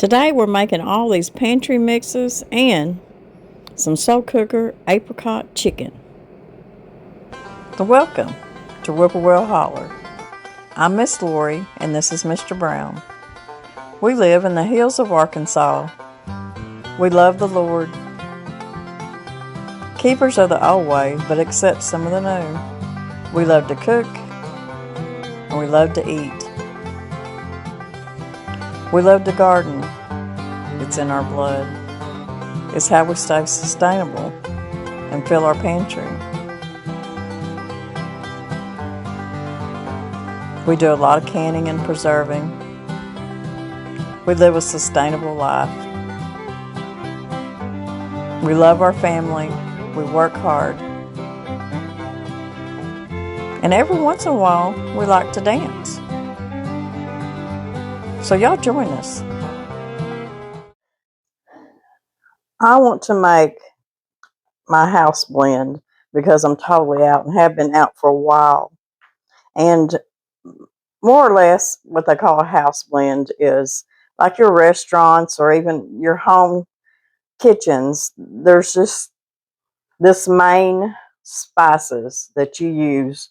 Today we're making all these pantry mixes and some Slowcooker apricot chicken. So welcome to Whippoorwillholler. I'm Miss Lori and this is Mr. Brown. We live in the hills of Arkansas. We love the Lord. Keepers of the old ways, but accept some of the new. We love to cook and we love to eat. We love to garden. It's in our blood. It's how we stay sustainable and fill our pantry. We do a lot of canning and preserving. We live a sustainable life. We love our family. We work hard. And every once in a while, we like to dance. So y'all join us. I want to make my house blend because I'm totally out and have been out for a while. And more or less what they call a house blend is like your restaurants or even your home kitchens. There's just this main spices that you use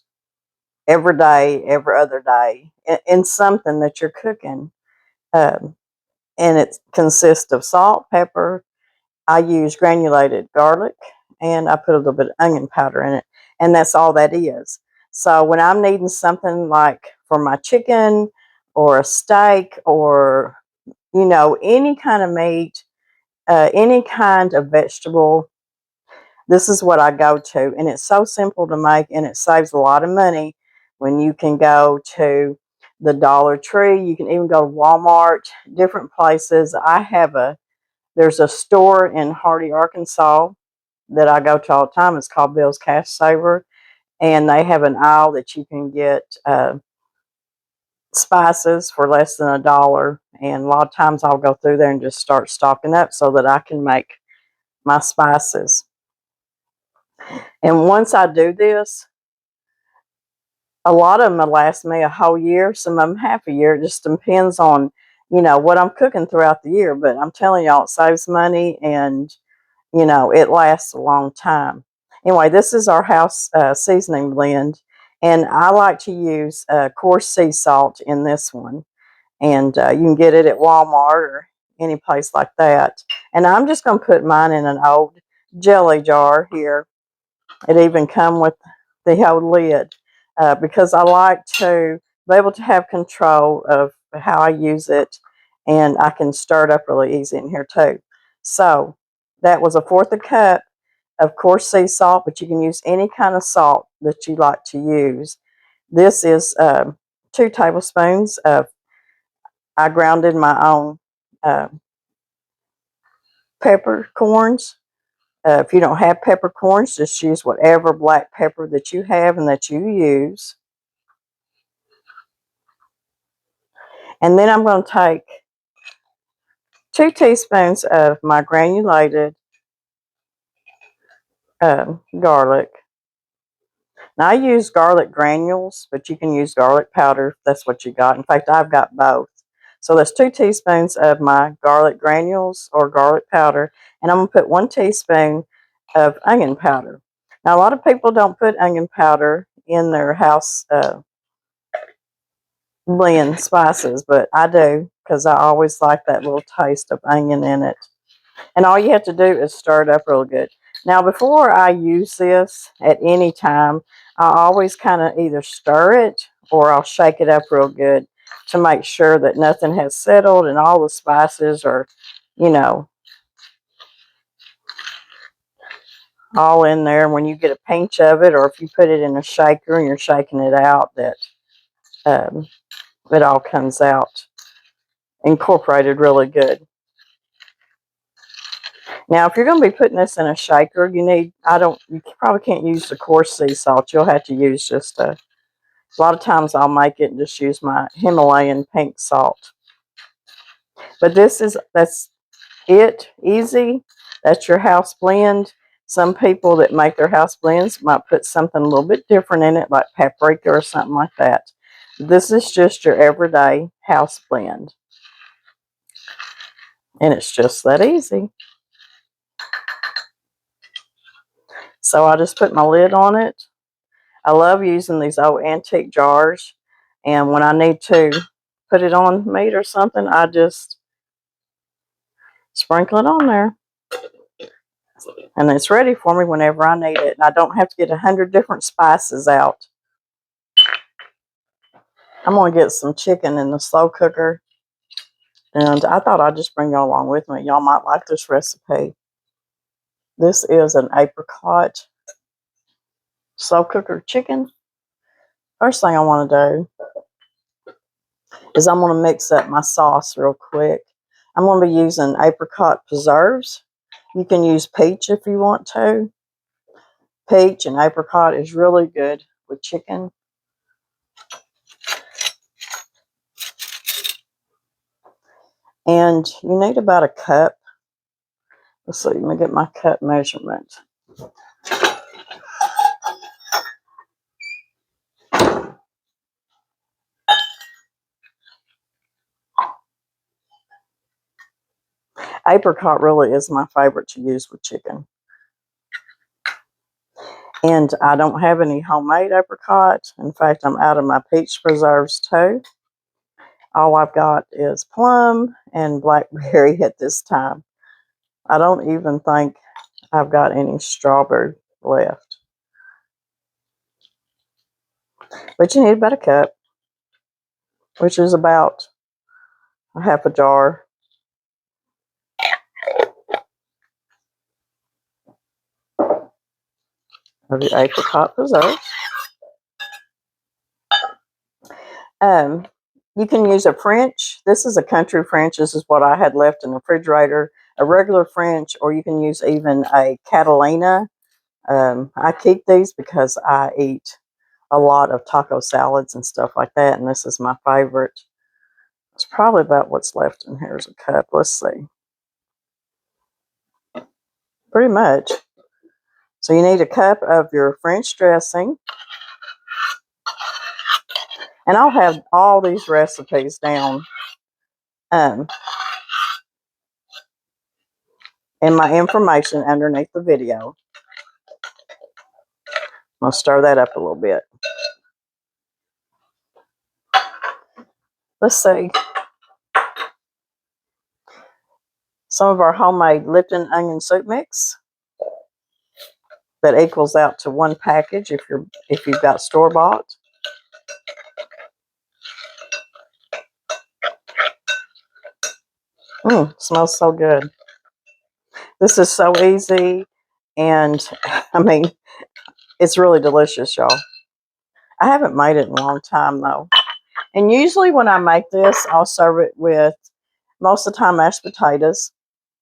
every day, every other day in something that you're cooking. And it consists of salt, pepper. I use granulated garlic and I put a little bit of onion powder in it. And that's all that is. So when I'm needing something like for my chicken or a steak or, you know, any kind of meat, any kind of vegetable, this is what I go to. And it's so simple to make and it saves a lot of money when you can go to the Dollar Tree. You can even go to Walmart, different places. There's a store in Hardy, Arkansas that I go to all the time. It's called Bill's Cash Saver. And they have an aisle that you can get spices for less than $1. And a lot of times I'll go through there and just start stocking up so that I can make my spices. And once I do this, a lot of them will last me a whole year, some of them half a year. It just depends on, you know, what I'm cooking throughout the year. But I'm telling y'all, it saves money and, you know, it lasts a long time. Anyway, this is our house seasoning blend. And I like to use coarse sea salt in this one. And you can get it at Walmart or any place like that. And I'm just going to put mine in an old jelly jar here. It even comes with the old lid because I like to be able to have control of how I use it, and I can stir it up really easy in here too. So that was 1/4 cup of coarse sea salt, but you can use any kind of salt that you like to use. This is 2 tablespoons of, I grounded my own peppercorns. If you don't have peppercorns, just use whatever black pepper that you have and that you use. And then I'm going to take 2 teaspoons of my granulated garlic. Now I use garlic granules, but you can use garlic powder if that's what you got. In fact, I've got both. So that's 2 teaspoons of my garlic granules or garlic powder. And I'm going to put 1 teaspoon of onion powder. Now a lot of people don't put onion powder in their house blend spices, but I do because I always like that little taste of onion in it. And all you have to do is stir it up real good. Now before I use this at any time, I always kind of either stir it or I'll shake it up real good to make sure that nothing has settled and all the spices are, you know, all in there. When you get a pinch of it, or if you put it in a shaker and you're shaking it out, that it all comes out incorporated really good. Now, if you're going to be putting this in a shaker, you probably can't use the coarse sea salt. You'll have to use just a lot of times I'll make it and just use my Himalayan pink salt. But that's it, easy. That's your house blend. Some people that make their house blends might put something a little bit different in it, like paprika or something like that. This is just your everyday house blend. And it's just that easy. So I just put my lid on it. I love using these old antique jars. And when I need to put it on meat or something, I just sprinkle it on there. And it's ready for me whenever I need it. And I don't have to get 100 different spices out. I'm going to get some chicken in the slow cooker. And I thought I'd just bring y'all along with me. Y'all might like this recipe. This is an apricot slow cooker chicken. First thing I want to do is I'm going to mix up my sauce real quick. I'm going to be using apricot preserves. You can use peach if you want to. Peach and apricot is really good with chicken. And you need about a cup. Let's see, let me get my cup measurement. Apricot really is my favorite to use with chicken. And I don't have any homemade apricot. In fact, I'm out of my peach preserves too. All I've got is plum and blackberry at this time. I don't even think I've got any strawberry left. But you need about a cup, which is about a half a jar. Of your apricot preserves. You can use a French. This is a country French. This is what I had left in the refrigerator. A regular French, or you can use even a Catalina. I keep these because I eat a lot of taco salads and stuff like that, and this is my favorite. It's probably about what's left in here is a cup. Let's see. Pretty much. So you need a cup of your French dressing. And I'll have all these recipes down in my information underneath the video. I'll stir that up a little bit. Let's see. Some of our homemade Lipton onion soup mix that equals out to one package if you've got store-bought. Smells so good. This is so easy, and I mean, it's really delicious, y'all. I haven't made it in a long time though. And usually when I make this, I'll serve it with, most of the time, mashed potatoes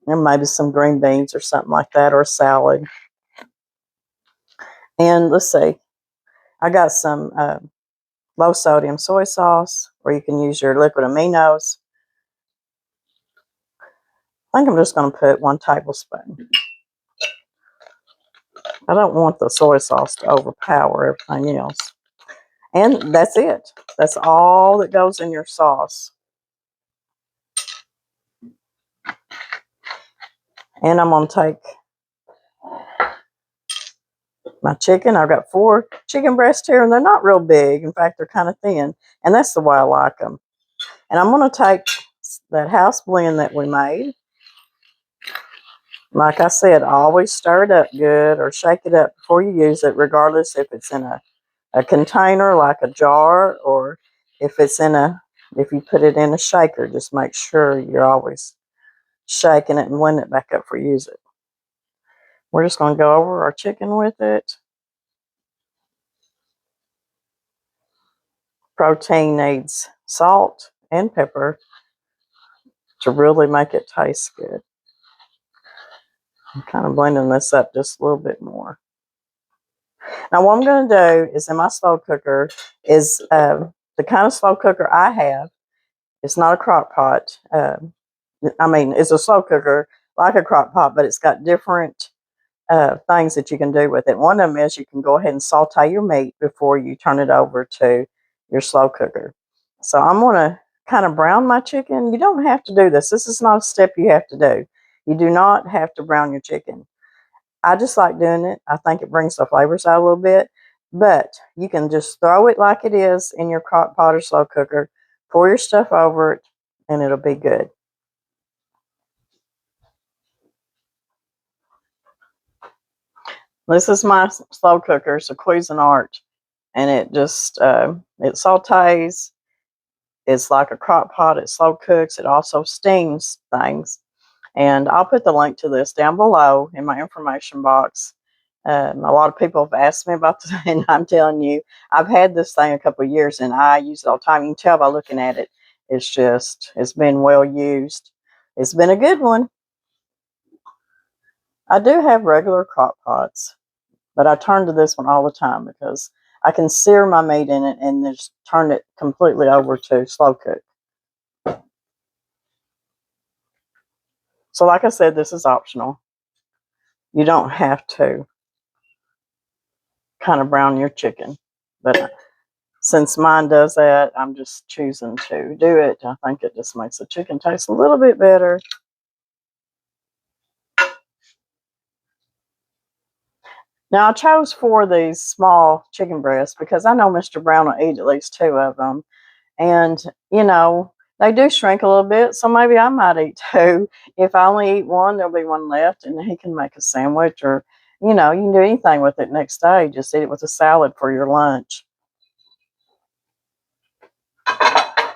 and maybe some green beans or something like that, or a salad. And let's see, I got some low sodium soy sauce, or you can use your liquid aminos. I think I'm just going to put 1 tablespoon. I don't want the soy sauce to overpower everything else. And that's it. That's all that goes in your sauce. And I'm going to take my chicken. I've got 4 chicken breasts here, and they're not real big. In fact, they're kind of thin. And that's the way I like them. And I'm going to take that house blend that we made. Like I said, always stir it up good or shake it up before you use it, regardless if it's in a container like a jar, or if you put it in a shaker. Just make sure you're always shaking it and blending it back up for use it. We're just going to go over our chicken with it. Protein needs salt and pepper to really make it taste good. I'm kind of blending this up just a little bit more. Now what I'm going to do is, in my slow cooker, is the kind of slow cooker I have. It's not a crock pot. I mean, it's a slow cooker like a crock pot, but it's got different things that you can do with it. One of them is you can go ahead and saute your meat before you turn it over to your slow cooker. So I'm going to kind of brown my chicken. You don't have to do this. This is not a step you have to do. You do not have to brown your chicken. I just like doing it. I think it brings the flavors out a little bit. But you can just throw it like it is in your crock pot or slow cooker, pour your stuff over it, and it'll be good. This is my slow cooker. It's a Cuisinart, and it just it sautés. It's like a crock pot. It slow cooks. It also steams things. And I'll put the link to this down below in my information box. A lot of people have asked me about this, and I'm telling you, I've had this thing a couple of years, and I use it all the time. You can tell by looking at it. It's been well used. It's been a good one. I do have regular crock pots, but I turn to this one all the time because I can sear my meat in it and just turn it completely over to slow cook. So like I said, this is optional. You don't have to kind of brown your chicken. But since mine does that, I'm just choosing to do it. I think it just makes the chicken taste a little bit better. Now, I chose 4 of these small chicken breasts because I know Mr. Brown will eat at least 2 of them. And, you know, they do shrink a little bit, so maybe I might eat 2. If I only eat 1, there'll be 1 left, and he can make a sandwich, or, you know, you can do anything with it next day. Just eat it with a salad for your lunch. I'm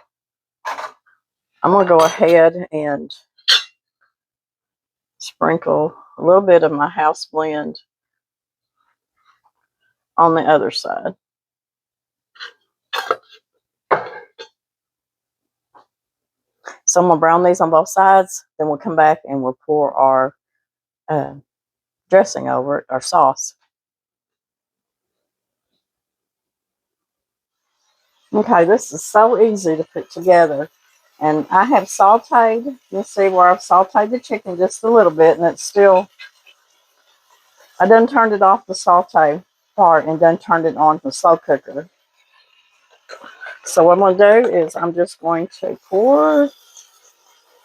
going to go ahead and sprinkle a little bit of my house blend on the other side. So I'm going to brown these on both sides. Then we'll come back and we'll pour our dressing over it, our sauce. Okay, this is so easy to put together. And I have sauteed, you see where I've sauteed the chicken just a little bit, and it's still, I done turned it off the saute part and done turned it on the slow cooker. So what I'm going to do is I'm just going to pour.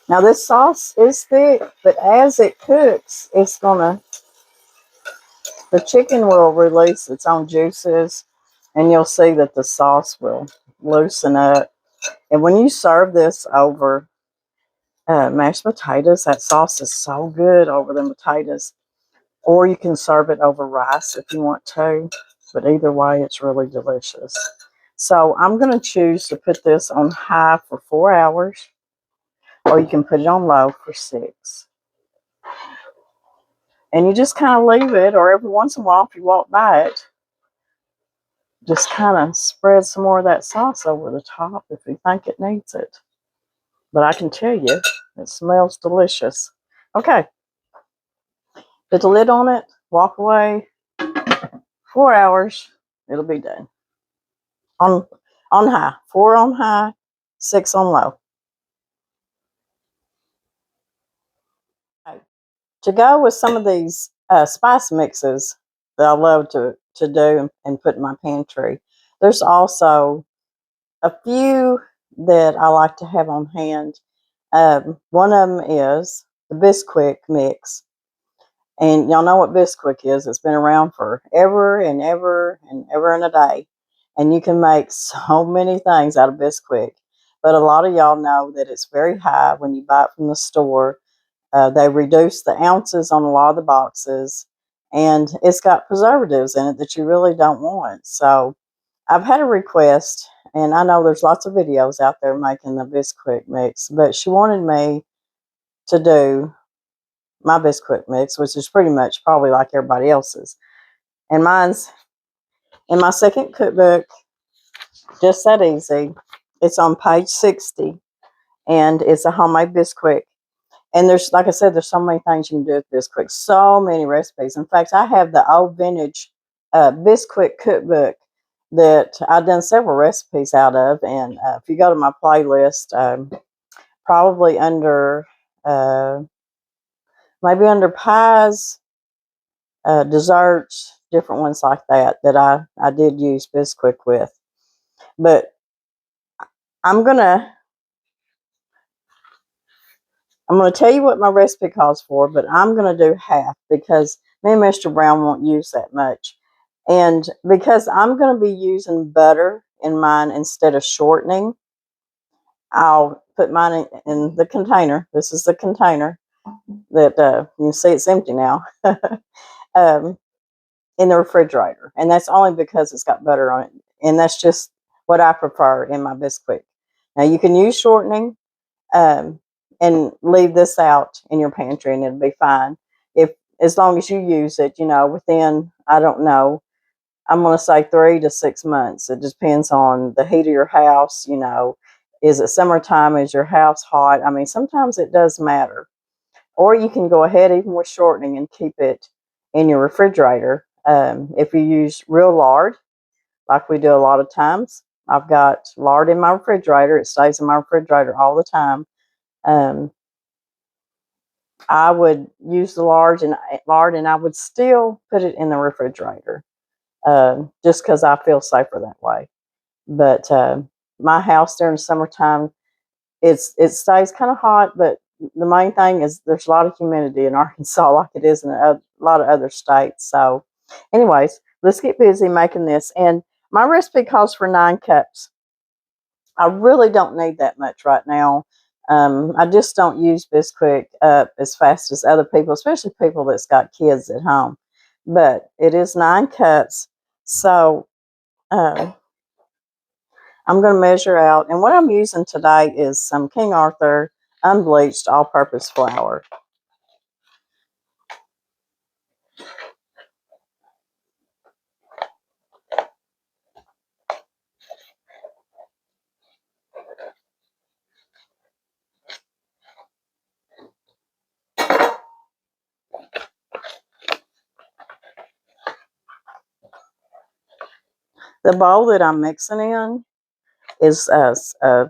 Now this sauce is thick, but as it cooks, it's going to, the chicken will release its own juices, and you'll see that the sauce will loosen up. And when you serve this over mashed potatoes, that sauce is so good over the potatoes. Or you can serve it over rice if you want to. But either way, it's really delicious. So I'm going to choose to put this on high for 4 hours. Or you can put it on low for 6. And you just kind of leave it, or every once in a while, if you walk by it, just kind of spread some more of that sauce over the top if you think it needs it. But I can tell you, it smells delicious. Okay. Put the lid on it, walk away. 4 hours, it'll be done. On high. 4 on high, 6 on low. Okay. To go with some of these spice mixes that I love to do and put in my pantry, there's also a few that I like to have on hand. One of them is the Bisquick mix. And y'all know what Bisquick is. It's been around forever and ever and ever and a day. And you can make so many things out of Bisquick. But a lot of y'all know that it's very high when you buy it from the store. They reduce the ounces on a lot of the boxes. And it's got preservatives in it that you really don't want. So I've had a request, and I know there's lots of videos out there making the Bisquick mix, but she wanted me to do my Bisquick mix, which is pretty much probably like everybody else's. And mine's in my second cookbook, Just That Easy. It's on page 60, and it's a homemade Bisquick. And there's, like I said, there's so many things you can do with Bisquick. So many recipes. In fact, I have the old vintage Bisquick cookbook that I've done several recipes out of. And if you go to my playlist, probably under, maybe under pies, desserts, different ones like that I did use Bisquick with. But I'm going to I'm going to tell you what my recipe calls for, but I'm going to do half because me and Mr. Brown won't use that much. And because I'm going to be using butter in mine instead of shortening, I'll put mine in the container. This is the container that you can see it's empty now. um, in the refrigerator. And that's only because it's got butter on it. And that's just what I prefer in my Bisquick. Now you can use shortening and leave this out in your pantry and it'll be fine. If as long as you use it, within, I don't know, I'm going to say 3 to 6 months. It depends on the heat of your house. Is it summertime? Is your house hot? I mean, sometimes it does matter. Or you can go ahead even with shortening and keep it in your refrigerator. If you use real lard, like we do a lot of times, I've got lard in my refrigerator. It stays in my refrigerator all the time. I would use the lard and I would still put it in the refrigerator just because I feel safer that way. But my house during the summertime, it stays kind of hot, but the main thing is there's a lot of humidity in Arkansas like it is in a lot of other states. So anyways, let's get busy making this. And my recipe calls for 9 cups. I really don't need that much right now. I just don't use Bisquick up as fast as other people, especially people that's got kids at home. But it is 9 cups. So I'm going to measure out. And what I'm using today is some King Arthur unbleached all-purpose flour. The bowl that I'm mixing in is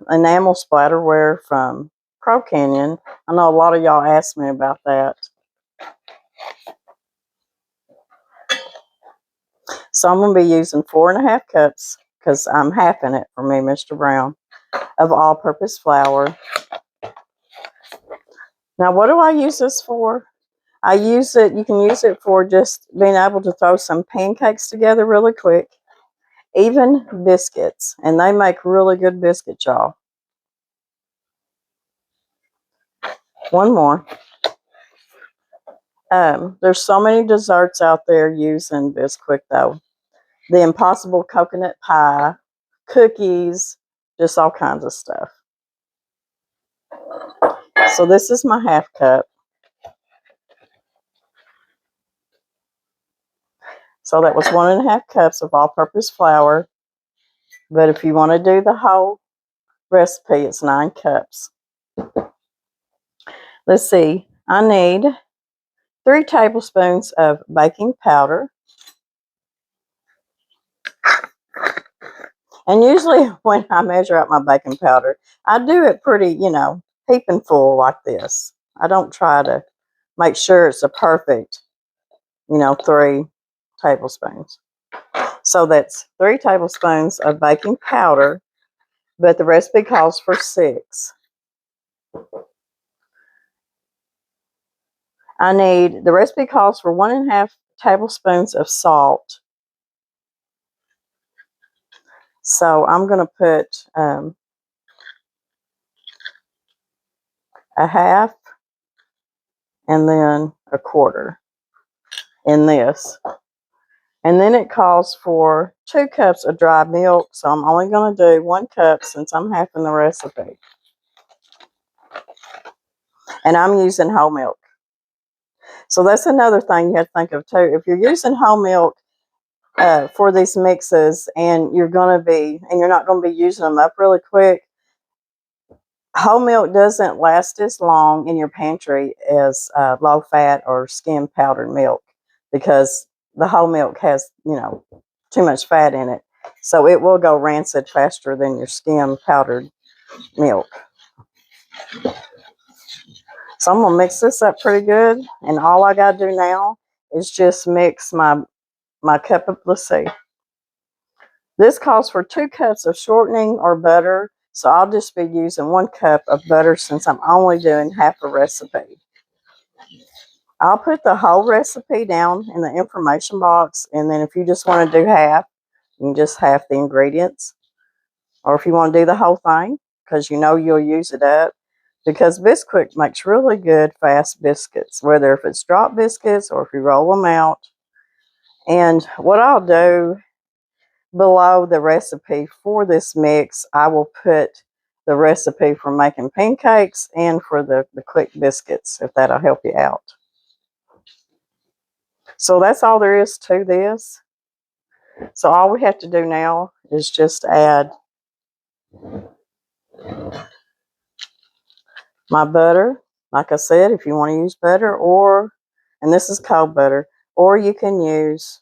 enamel splatterware from Crow Canyon. I know a lot of y'all asked me about that. So I'm going to be using 4.5 cups, because I'm halving it for me, Mr. Brown, of all-purpose flour. Now, what do I use this for? You can use it for just being able to throw some pancakes together really quick. Even biscuits. And they make really good biscuits, y'all. One more. There's so many desserts out there using Bisquick, though. The Impossible Coconut Pie, cookies, just all kinds of stuff. So this is my half cup. So that was 1.5 cups of all-purpose flour. But if you want to do the whole recipe, it's 9 cups. Let's see. I need 3 tablespoons of baking powder. And usually when I measure out my baking powder, I do it pretty, heaping full like this. I don't try to make sure it's a perfect, 3 tablespoons. So that's 3 tablespoons of baking powder, but the recipe calls for 6. The recipe calls for 1.5 tablespoons of salt. So I'm going to put a half and then a quarter in this. And then it calls for 2 cups of dry milk. So I'm only going to do 1 cup since I'm halving the recipe. And I'm using whole milk. So that's another thing you have to think of too. If you're using whole milk for these mixes and you're not going to be using them up really quick, whole milk doesn't last as long in your pantry as low-fat or skim powdered milk, because the whole milk has, too much fat in it. So it will go rancid faster than your skim powdered milk. So I'm going to mix this up pretty good. And all I got to do now is just mix my cup of, let's see. This calls for 2 cups of shortening or butter. So I'll just be using 1 cup of butter since I'm only doing half a recipe. I'll put the whole recipe down in the information box, and then if you just want to do half, you can just half the ingredients. Or if you want to do the whole thing, because you know you'll use it up. Because Bisquick makes really good fast biscuits, whether if it's drop biscuits or if you roll them out. And what I'll do below the recipe for this mix, I will put the recipe for making pancakes and for the quick biscuits, if that'll help you out. So that's all there is to this. So all we have to do now is just add my butter. Like I said, if you want to use butter, or, and this is cold butter, or you can use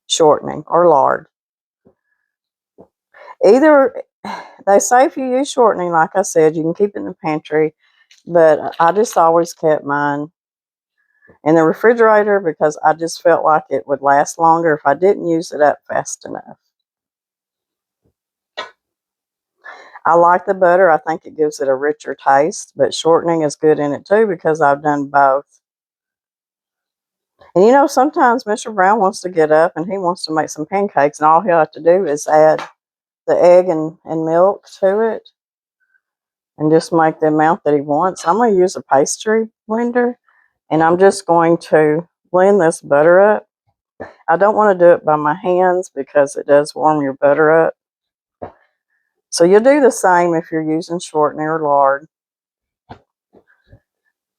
shortening or lard. Either, they say if you use shortening, like I said, you can keep it in the pantry, but I just always kept mine in the refrigerator because I just felt like it would last longer if I didn't use it up fast enough. I like the butter. I think it gives it a richer taste, but shortening is good in it too because I've done both. And you know, sometimes Mr. Brown wants to get up and he wants to make some pancakes, and all he'll have to do is add the egg and milk to it and just make the amount that he wants. I'm going to use a pastry blender, and I'm just going to blend this butter up. I don't want to do it by my hands because it does warm your butter up. So you'll do the same if you're using shortening or lard.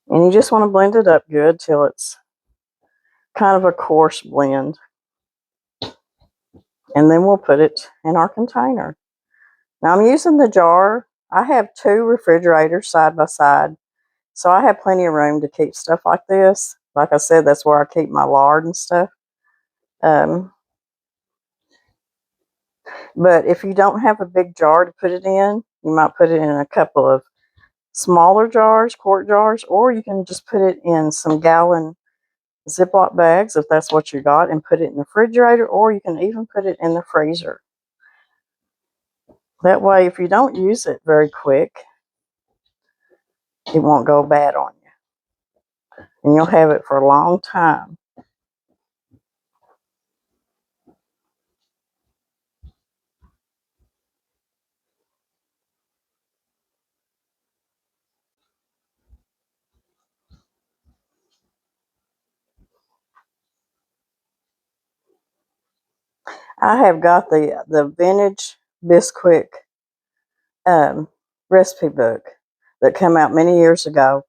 And you just want to blend it up good till it's kind of a coarse blend. And then we'll put it in our container. Now I'm using the jar. I have 2 refrigerators side by side, so I have plenty of room to keep stuff like this. Like I said, that's where I keep my lard and stuff. But if you don't have a big jar to put it in, you might put it in a couple of smaller jars, quart jars, or you can just put it in some gallon Ziploc bags if that's what you got, and put it in the refrigerator, or you can even put it in the freezer. That way, if you don't use it very quick, it won't go bad on you, and you'll have it for a long time. I have got the vintage Bisquick recipe book that came out many years ago,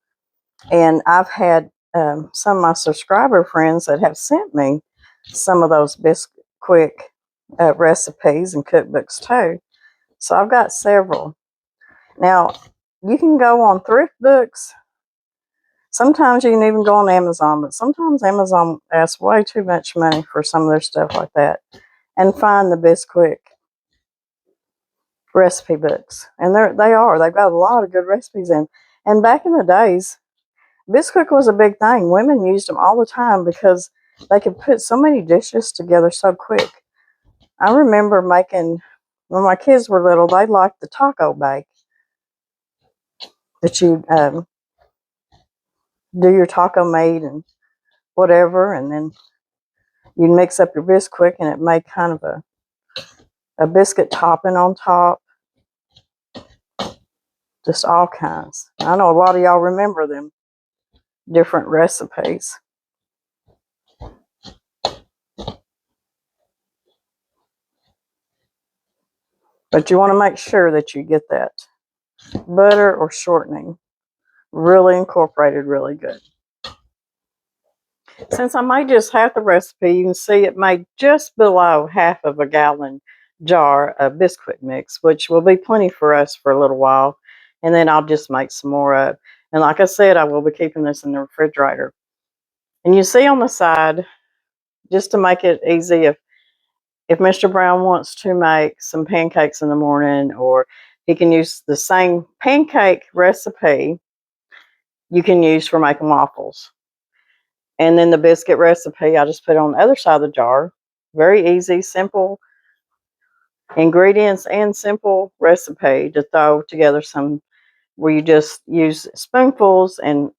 and I've had some of my subscriber friends that have sent me some of those Bisquick recipes and cookbooks too. So I've got several. Now, you can go on thrift books. Sometimes you can even go on Amazon, but sometimes Amazon asks way too much money for some of their stuff like that. And find the Bisquick recipe books. And they've got a lot of good recipes in. And back in the days, Bisquick was a big thing. Women used them all the time because they could put so many dishes together so quick. I remember making, when my kids were little, they liked the taco bake that you do your taco meat and whatever, and then you'd mix up your Bisquick and it made kind of a biscuit topping on top. Just all kinds. I know a lot of y'all remember them different recipes. But you want to make sure that you get that butter or shortening really incorporated really good. Since I made just half the recipe, you can see it made just below half of a gallon jar of Bisquick mix, which will be plenty for us for a little while. And then I'll just make some more up. And like I said, I will be keeping this in the refrigerator. And you see on the side, just to make it easy, if Mr. Brown wants to make some pancakes in the morning, or he can use the same pancake recipe you can use for making waffles. And then the biscuit recipe, I just put it on the other side of the jar. Very easy, simple. ingredients and simple recipe to throw together some where you just use spoonfuls and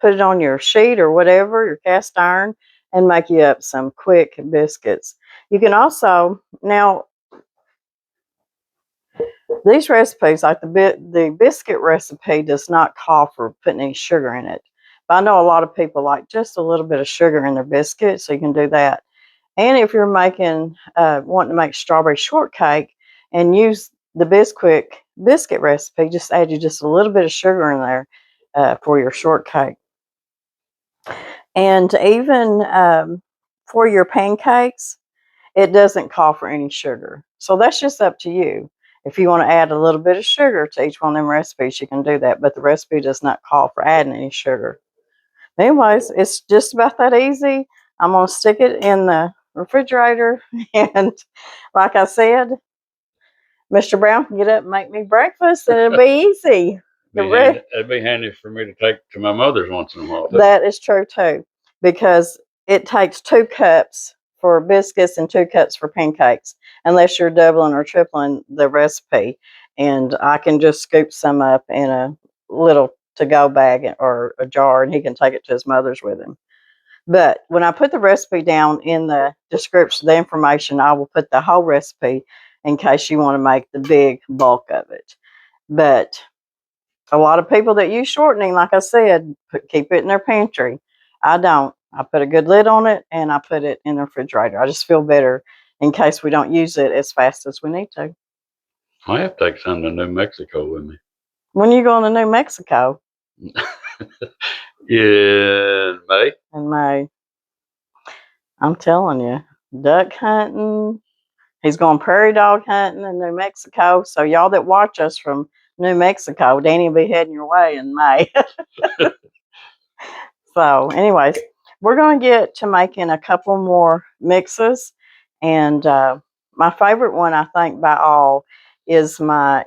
put it on your sheet or whatever, your cast iron, and make you up some quick biscuits. You can also, now, these recipes, like the biscuit recipe, does not call for putting any sugar in it. But I know a lot of people like just a little bit of sugar in their biscuit, so you can do that. And if you're making, wanting to make strawberry shortcake and use the Bisquick biscuit recipe, just add you just a little bit of sugar in there for your shortcake. And even for your pancakes, it doesn't call for any sugar. So that's just up to you. If you want to add a little bit of sugar to each one of them recipes, you can do that. But the recipe does not call for adding any sugar. Anyways, it's just about that easy. I'm going to stick it in the refrigerator. And like I said, Mr. Brown can get up and make me breakfast, and it'll be easy. It'd be handy for me to take to my mother's once in a while. That is true too, because it takes 2 cups for biscuits and 2 cups for pancakes, unless you're doubling or tripling the recipe. And I can just scoop some up in a little to-go bag or a jar, and he can take it to his mother's with him. But when I put the recipe down in the description, the information, I will put the whole recipe in case you want to make the big bulk of it. But a lot of people that use shortening, like I said, keep it in their pantry. I don't. I put a good lid on it and I put it in the refrigerator. I just feel better in case we don't use it as fast as we need to. I have to take some to New Mexico with me. When are you going to New Mexico? In May. In May. I'm telling you, duck hunting. He's going prairie dog hunting in New Mexico. So y'all that watch us from New Mexico, Danny will be heading your way in May. So anyways, we're going to get to making a couple more mixes. And my favorite one, I think, by all is my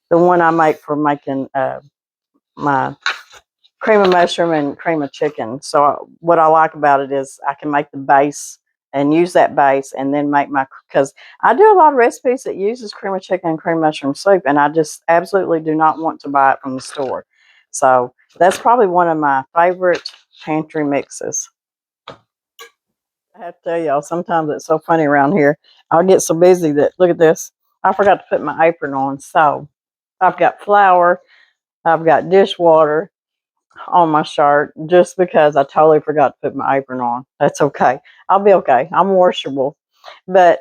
the one I make for making my cream of mushroom and cream of chicken. So what I like about it is I can make the base and use that base and then make my, because I do a lot of recipes that uses cream of chicken and cream mushroom soup, and I just absolutely do not want to buy it from the store. So that's probably one of my favorite pantry mixes. I have to tell y'all, sometimes it's so funny around here. I'll get so busy that, look at this, I forgot to put my apron on. So I've got flour, I've got dishwater on my shirt just because I totally forgot to put my apron on. That's okay. I'll be okay. I'm washable. But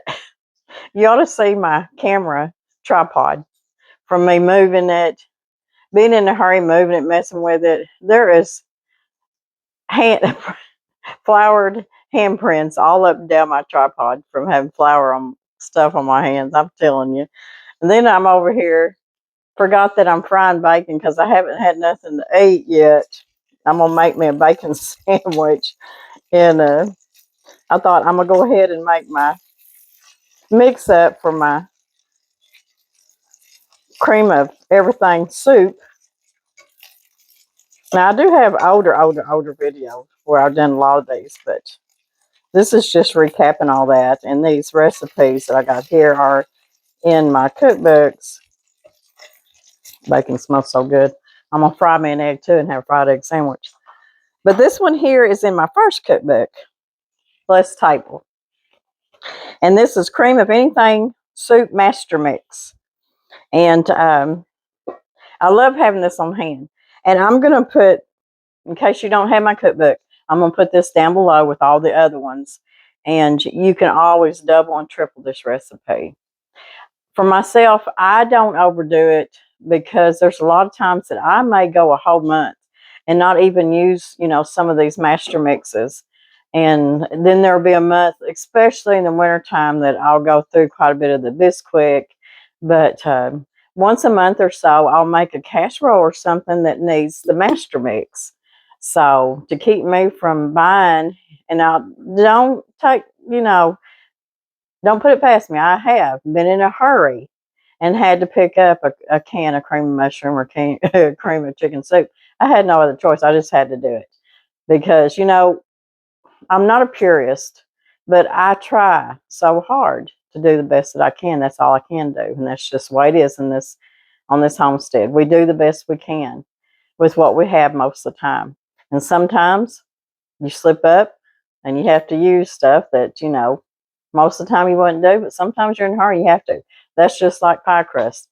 you ought to see my camera tripod from me moving it, being in a hurry, moving it, messing with it. There is floured handprints all up and down my tripod from having flour on stuff on my hands. I'm telling you. And then I'm over here, forgot that I'm frying bacon because I haven't had nothing to eat yet. I'm going to make me a bacon sandwich. And I thought I'm going to go ahead and make my mix up for my cream of everything soup. Now, I do have older videos where I've done a lot of these, but this is just recapping all that. And these recipes that I got here are in my cookbooks. Bacon smells so good. I'm going to fry me an egg too and have a fried egg sandwich. But this one here is in my first cookbook, Blessed Table. And this is cream of anything soup master mix. And I love having this on hand. And I'm going to put, in case you don't have my cookbook, I'm going to put this down below with all the other ones. And you can always double and triple this recipe. For myself, I don't overdo it because there's a lot of times that I may go a whole month and not even use, some of these master mixes. And then there'll be a month, especially in the wintertime, that I'll go through quite a bit of the Bisquick. But once a month or so, I'll make a casserole or something that needs the master mix. So to keep me from buying, and I don't take, don't put it past me. I have been in a hurry and had to pick up a can of cream of mushroom or cream of chicken soup. I had no other choice. I just had to do it because, I'm not a purist, But I try so hard to do the best that I can. That's all I can do. And that's just the way it is on this homestead. We do the best we can with what we have most of the time. And sometimes you slip up and you have to use stuff that, most of the time you wouldn't do, but sometimes you're in a hurry, you have to. That's just like pie crust.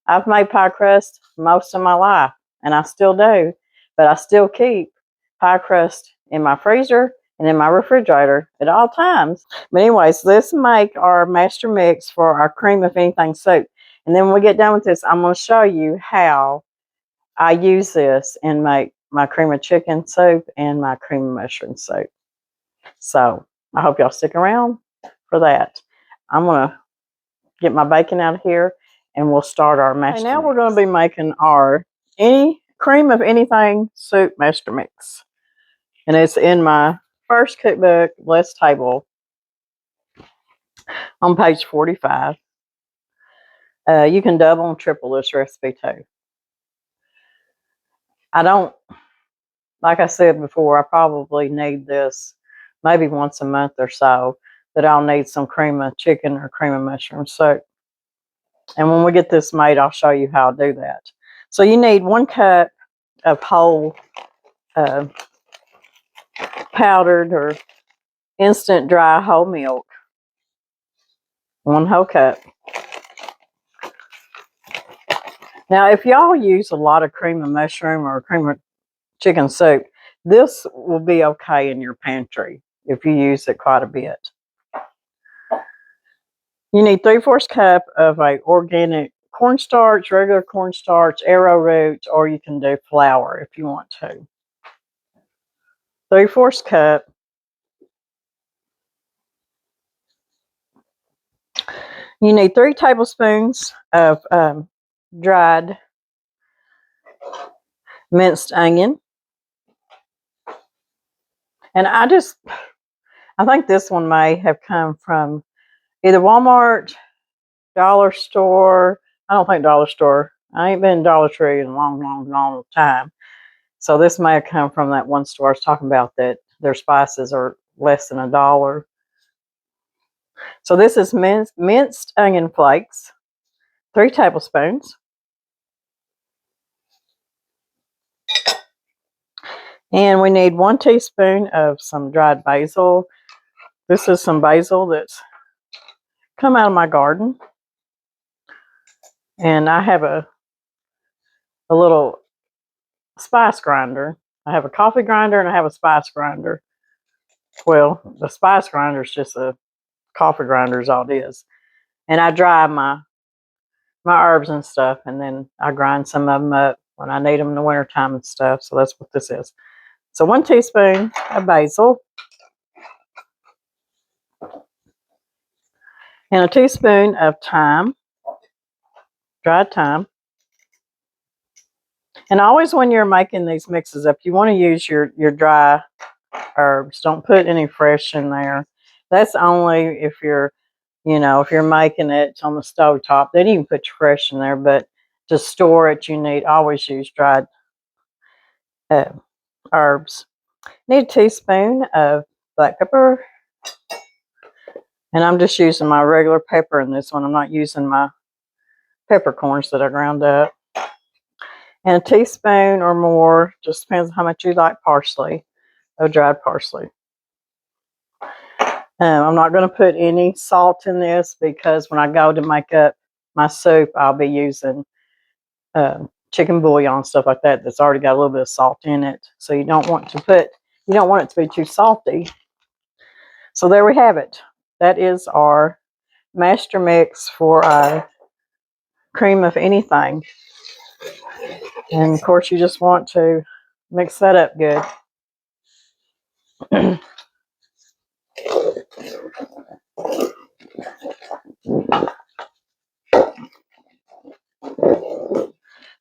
I've made pie crust most of my life, and I still do, but I still keep pie crust in my freezer and in my refrigerator at all times. But anyways, let's make our master mix for our cream of anything soup. And then when we get done with this, I'm going to show you how I use this and make my cream of chicken soup and my cream of mushroom soup. So I hope y'all stick around for that. I'm going to get my bacon out of here and we'll start our master mix. Now we're going to be making our cream of anything soup master mix. And it's in my first cookbook, Less Table, on page 45. You can double and triple this recipe too. Like I said before, I probably need this maybe once a month or so, but I'll need some cream of chicken or cream of mushroom soup. And when we get this made, I'll show you how to do that. So you need 1 cup of whole powdered or instant dry whole milk. 1 whole cup. Now, if y'all use a lot of cream of mushroom or cream of chicken soup, this will be okay in your pantry if you use it quite a bit. You need 3/4 cup of a organic cornstarch, regular cornstarch, arrowroot, or you can do flour if you want to. 3/4 cup. You need 3 tablespoons of dried minced onion. And I think this one may have come from either Walmart, Dollar Store. I don't think Dollar Store. I ain't been in Dollar Tree in a long, long, long time. So this may have come from that one store I was talking about that their spices are less than $1. So this is minced onion flakes, 3 tablespoons. And we need 1 teaspoon of some dried basil. This is some basil that's come out of my garden. And I have a little spice grinder. I have a coffee grinder and I have a spice grinder. Well, the spice grinder is just a coffee grinder is all it is. And I dry my herbs and stuff, and then I grind some of them up when I need them in the wintertime and stuff. So that's what this is. So 1 teaspoon of basil. And a teaspoon of thyme, dried thyme. And always when you're making these mixes up, you want to use your dry herbs. Don't put any fresh in there. That's only if you're, if you're making it on the stove top. Then you can put your fresh in there, but to store it, you need always use dried herbs. Need a teaspoon of black pepper. And I'm just using my regular pepper in this one. I'm not using my peppercorns that I ground up. And a teaspoon or more, just depends on how much you like parsley, of dried parsley. I'm not going to put any salt in this because when I go to make up my soup, I'll be using chicken bouillon, stuff like that, that's already got a little bit of salt in it. So you don't want it to be too salty. So there we have it. That is our master mix for our cream of anything. And of course, you just want to mix that up good.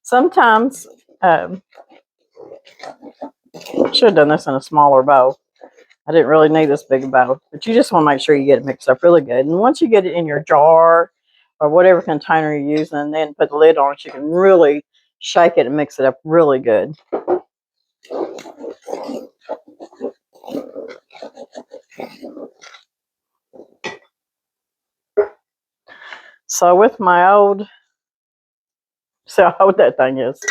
Sometimes, should have done this in a smaller bowl. I didn't really need this big bowl, but you just want to make sure you get it mixed up really good. And once you get it in your jar or whatever container you're using, and then put the lid on it, you can really shake it and mix it up really good. So with my old, see how old that thing is,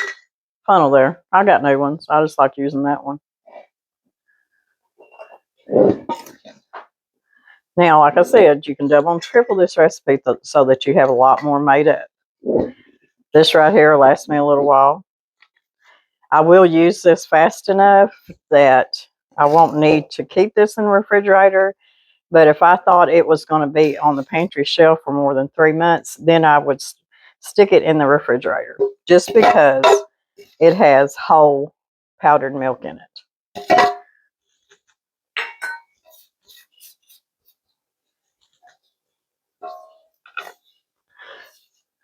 funnel there. I got new ones. I just like using that one. Now, like I said, you can double and triple this recipe so that you have a lot more made up. This right here will last me a little while. I will use this fast enough that I won't need to keep this in the refrigerator. But if I thought it was going to be on the pantry shelf for more than 3 months, then I would stick it in the refrigerator just because it has whole powdered milk in it.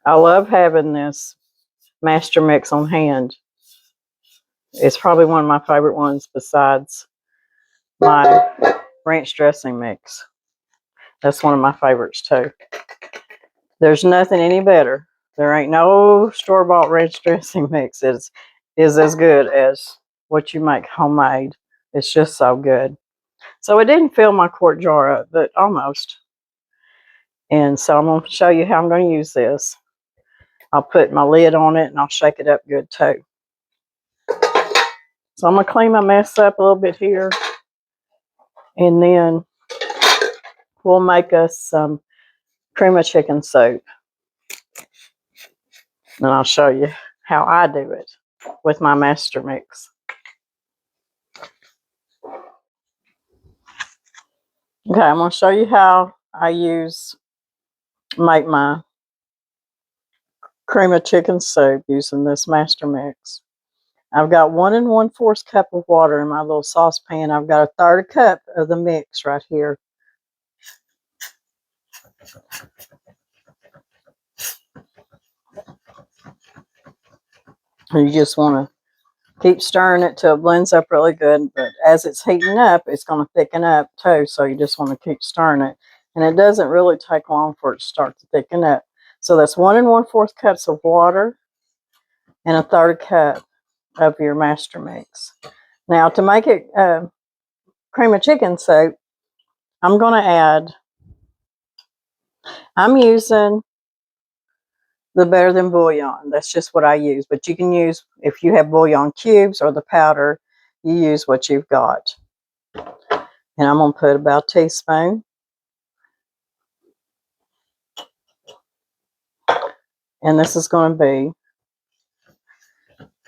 I love having this master mix on hand. It's probably one of my favorite ones besides my ranch dressing mix. That's one of my favorites too. There's nothing any better. There ain't no store-bought ranch dressing mix is as good as what you make homemade. It's just so good. So it didn't fill my quart jar up, but almost. And so I'm going to show you how I'm going to use this. I'll put my lid on it and I'll shake it up good too. So I'm going to clean my mess up a little bit here. And then we'll make us some cream of chicken soup. And I'll show you how I do it with my master mix. Okay, I'm going to show you how I make my cream of chicken soup using this master mix. I've got 1 1/4 cup of water in my little saucepan. I've got 1/3 cup of the mix right here. And you just want to keep stirring it till it blends up really good. But as it's heating up, it's going to thicken up too. So you just want to keep stirring it. And it doesn't really take long for it to start to thicken up. So that's 1 1/4 cups of water and 1/3 cup of your master mix. Now to make it cream of chicken soup, I'm using the Better Than Bullion. That's just what I use. But you can use, if you have bouillon cubes or the powder, you use what you've got. And I'm going to put about a teaspoon. And this is going to be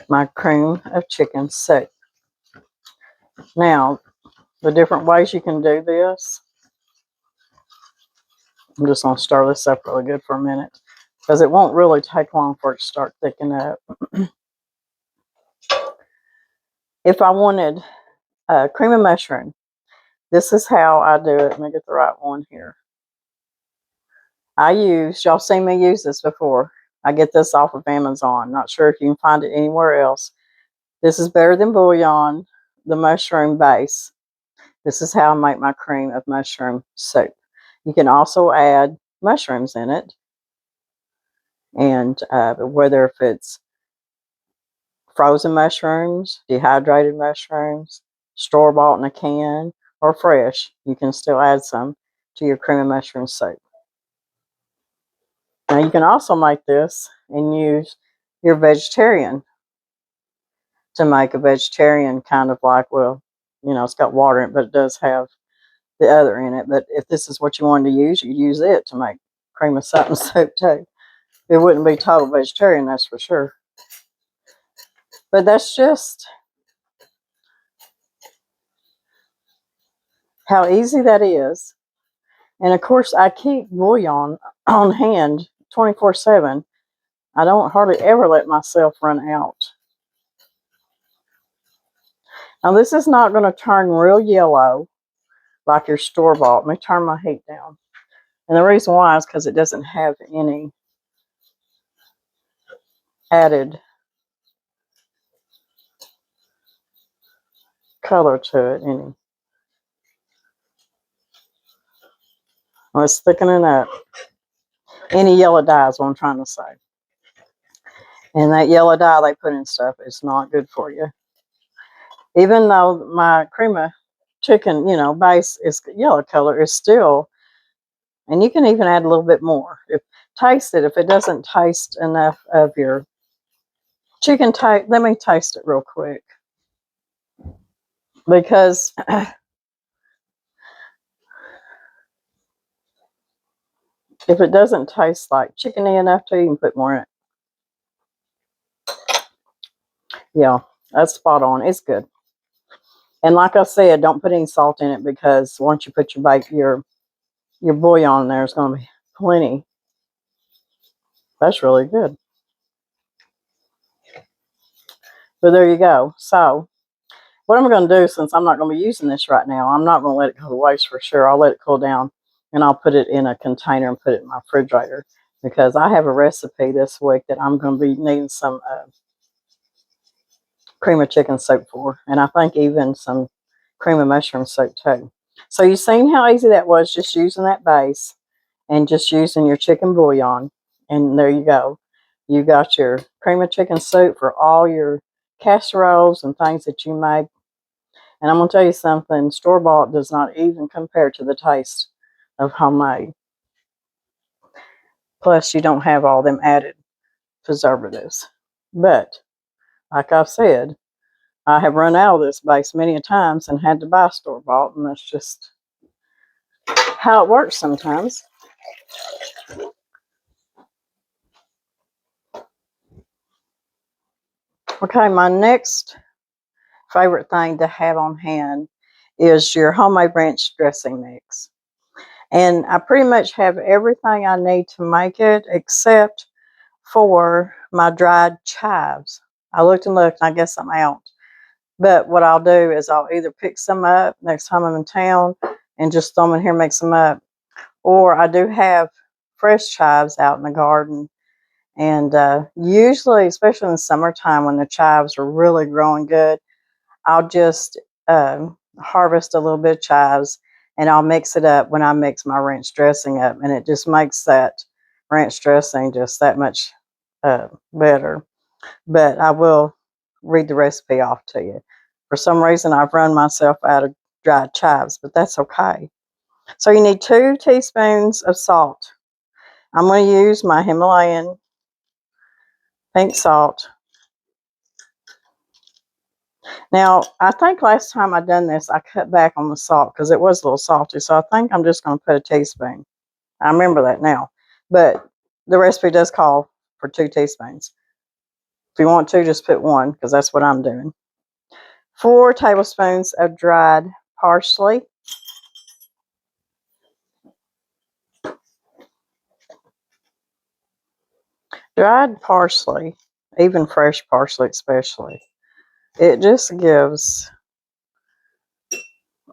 my cream of chicken soup. Now, the different ways you can do this. I'm just going to stir this up really good for a minute, because it won't really take long for it to start thickening up. If I wanted cream of mushroom, this is how I do it. Let me get the right one here. Y'all seen me use this before. I get this off of Amazon. Not sure if you can find it anywhere else. This is Better Than Bullion, the mushroom base. This is how I make my cream of mushroom soup. You can also add mushrooms in it. And whether if it's frozen mushrooms, dehydrated mushrooms, store-bought in a can, or fresh, you can still add some to your cream of mushroom soup. Now you can also make this and use your vegetarian to make a vegetarian kind of like, well, you know, it's got water in it, but it does have the other in it. But if this is what you wanted to use, you use it to make cream of something soup too. It wouldn't be total vegetarian, that's for sure. But that's just how easy that is. And of course, I keep bouillon on hand 24/7. I don't hardly ever let myself run out. Now, this is not going to turn real yellow like your store-bought. Let me turn my heat down. And the reason why is because it doesn't have any added color to it. Well, it's thickening up. Any yellow dye is what I'm trying to say. And that yellow dye they put in stuff is not good for you. Even though my cream of chicken, base is yellow color, it's still And you can even add a little bit more. Taste it. If it doesn't taste enough of your chicken, let me taste it real quick. Because if it doesn't taste like chickeny enough to, you can put more in it. Yeah, that's spot on. It's good. And like I said, don't put any salt in it because once you put your bouillon in there, it's going to be plenty. That's really good. But there you go. So what I'm going to do, since I'm not going to be using this right now, I'm not going to let it go to waste for sure. I'll let it cool down and I'll put it in a container and put it in my refrigerator because I have a recipe this week that I'm going to be needing some cream of chicken soup for. And I think even some cream of mushroom soup too. So you've seen how easy that was, just using that base and just using your chicken bouillon. And there you go. You got your cream of chicken soup for all your casseroles and things that you make. And I'm going to tell you something, store-bought does not even compare to the taste of homemade. Plus, you don't have all them added preservatives. But, like I've said, I have run out of this base many a times and had to buy store-bought, and that's just how it works sometimes. Okay, my next favorite thing to have on hand is your homemade ranch dressing mix. And I pretty much have everything I need to make it except for my dried chives. I looked and looked, and I guess I'm out. But what I'll do is I'll either pick some up next time I'm in town and just throw them in here and mix them up. Or I do have fresh chives out in the garden. And usually, especially in the summertime when the chives are really growing good, I'll just harvest a little bit of chives and I'll mix it up when I mix my ranch dressing up. And it just makes that ranch dressing just that much better. But I will read the recipe off to you. For some reason, I've run myself out of dried chives, but that's okay. So you need 2 teaspoons of salt. I'm going to use my Himalayan pink salt. Now, I think last time I done this, I cut back on the salt because it was a little salty. So I think I'm just going to put a teaspoon. I remember that now. But the recipe does call for 2 teaspoons. If you want to, just put 1 because that's what I'm doing. 4 tablespoons of dried parsley. Dried parsley, even fresh parsley especially, it just gives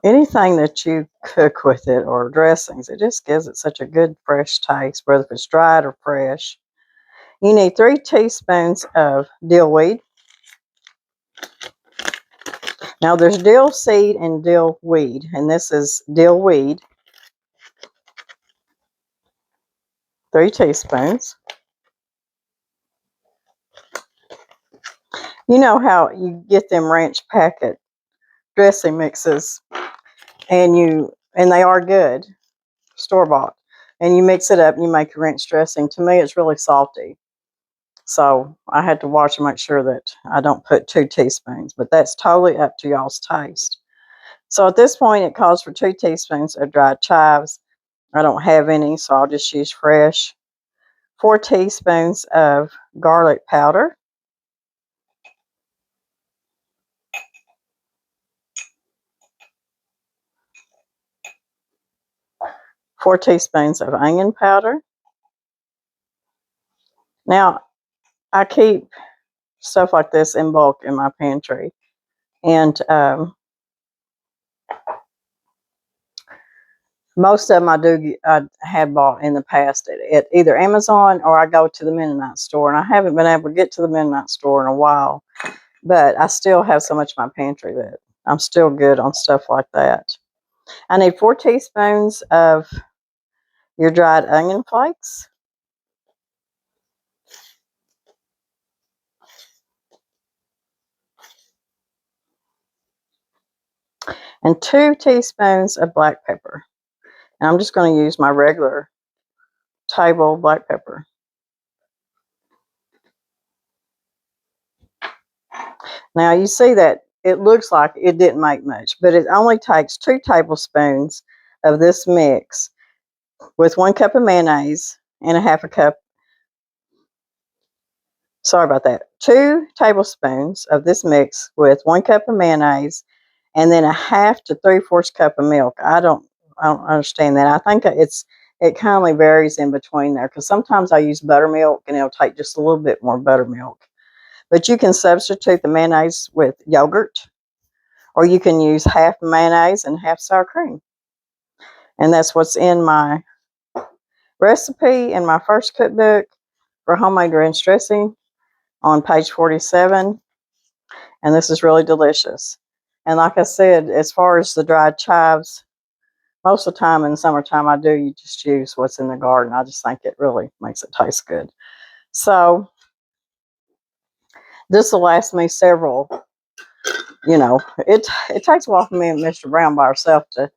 anything that you cook with it or dressings, it just gives it such a good fresh taste, whether it's dried or fresh. You need 3 teaspoons of dill weed. Now there's dill seed and dill weed, and this is dill weed. 3 teaspoons. You know how you get them ranch packet dressing mixes, and they are good, store-bought, and you mix it up and you make your ranch dressing. To me, it's really salty. So I had to watch and make sure that I don't put 2 teaspoons, but that's totally up to y'all's taste. So at this point, it calls for 2 teaspoons of dried chives. I don't have any, so I'll just use fresh. 4 teaspoons of garlic powder. 4 teaspoons of onion powder. Now, I keep stuff like this in bulk in my pantry. And most of them I had bought in the past at either Amazon or I go to the Mennonite store. And I haven't been able to get to the Mennonite store in a while. But I still have so much in my pantry that I'm still good on stuff like that. I need 4 teaspoons of your dried onion flakes. And 2 teaspoons of black pepper. And I'm just going to use my regular table black pepper. Now you see that it looks like it didn't make much, but it only takes 2 tablespoons of this mix with 1 cup of mayonnaise and a half a cup. Sorry about that. 2 tablespoons of this mix with 1 cup of mayonnaise and then a half to 3/4 cup of milk. I don't understand that. I think it kind of varies in between there because sometimes I use buttermilk and it'll take just a little bit more buttermilk. But you can substitute the mayonnaise with yogurt, or you can use half mayonnaise and half sour cream. And that's what's in my recipe in my first cookbook for homemade ranch dressing on page 47. And this is really delicious. And like I said, as far as the dried chives, most of the time in the summertime you just use what's in the garden. I just think it really makes it taste good. So this will last me several, it takes a while for me and Mr. Brown by ourselves to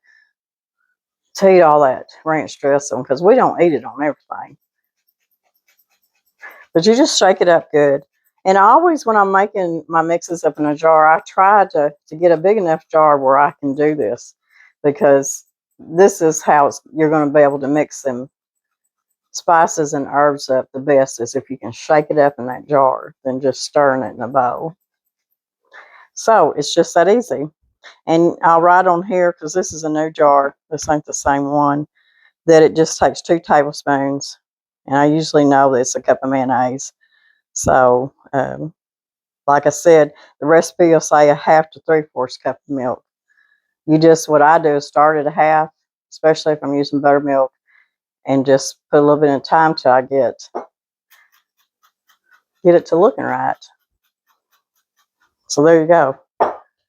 eat all that ranch dressing because we don't eat it on everything. But you just shake it up good. And I always, when I'm making my mixes up in a jar, I try to get a big enough jar where I can do this, because this is how you're going to be able to mix them spices and herbs up the best, is if you can shake it up in that jar than just stirring it in a bowl. So it's just that easy. And I'll write on here, because this is a new jar, this ain't the same one, that it just takes 2 tablespoons. And I usually know that it's a cup of mayonnaise. So, like I said, the recipe will say a half to 3/4 cup of milk. What I do is start at a half, especially if I'm using buttermilk, and just put a little bit of time till I get it to looking right. So there you go.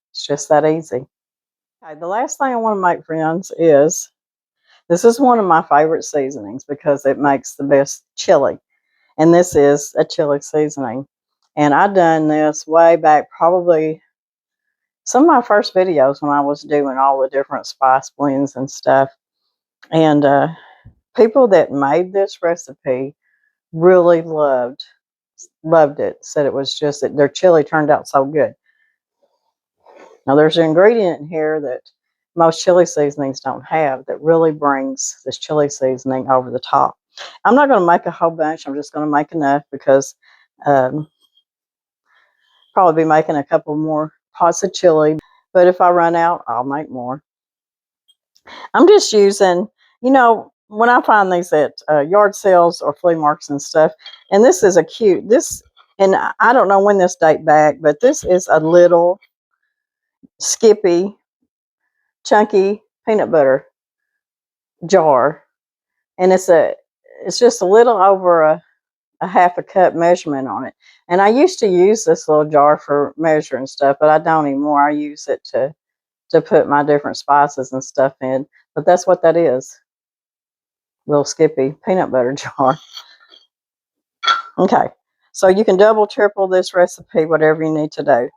It's just that easy. Okay, the last thing I want to make, friends, is this is one of my favorite seasonings because it makes the best chili. And this is a chili seasoning. And I done this way back, probably some of my first videos when I was doing all the different spice blends and stuff. And people that made this recipe really loved it. Said it was just that their chili turned out so good. Now there's an ingredient in here that most chili seasonings don't have that really brings this chili seasoning over the top. I'm not going to make a whole bunch. I'm just going to make enough because probably be making a couple more pots of chili. But if I run out, I'll make more. I'm just using, when I find these at yard sales or flea markets and stuff, and this is and I don't know when this date back, but this is a little Skippy chunky peanut butter jar, and it's just a little over a half a cup measurement on it. And I used to use this little jar for measuring stuff, but I don't anymore. I use it to put my different spices and stuff in. But that's what that is. Little Skippy peanut butter jar. Okay. So you can double, triple this recipe, whatever you need to do.